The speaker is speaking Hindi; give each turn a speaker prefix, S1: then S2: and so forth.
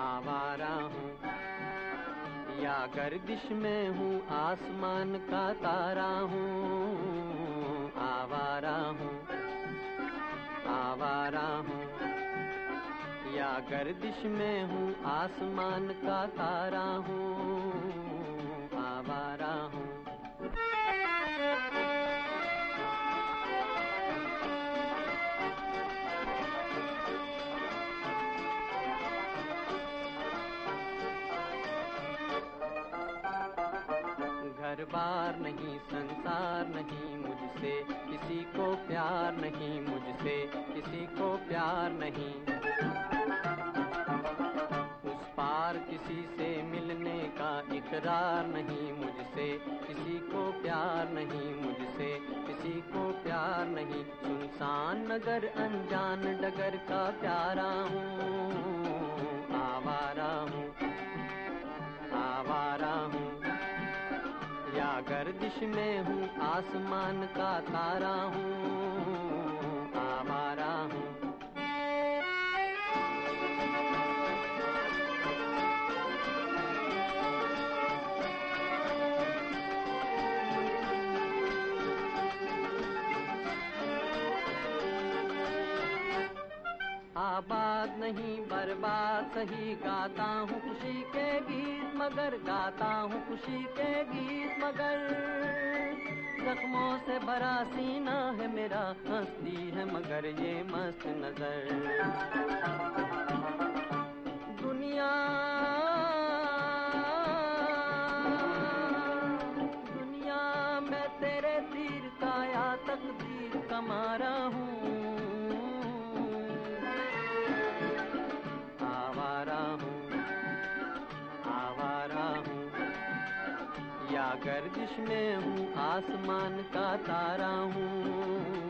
S1: आवारा हूँ, या गर्दिश में हूँ आसमान का तारा हूँ। आवारा हूँ, आवारा हूँ, या गर्दिश में हूँ आसमान का तारा हूँ। आवारा हूँ। घर बार नहीं, संसार नहीं, मुझसे किसी को प्यार नहीं, मुझसे किसी को प्यार नहीं। उस पार किसी से मिलने का इकरार नहीं, मुझसे किसी को प्यार नहीं, मुझसे किसी को प्यार नहीं। सुनसान नगर अनजान डगर का प्यारा हूँ। आवारा हूँ, आवारा हूँ, या गर्दिश में हूँ आसमान का तारा हूँ। आवारा हूँ। आबाद नहीं बर्बाद सही, गाता हूँ खुशी के गीत मगर, गाता हूँ खुशी के गीत मगर। जख्मों से भरा सीना है मेरा, हंसती है मगर ये मस्त नजर। दुनिया दुनिया मैं तेरे तीर का या तकदीर का मारा हूँ। आवारा हूँ, आवारा हूँ, या गर्दिश में हूँ आसमान का तारा हूँ।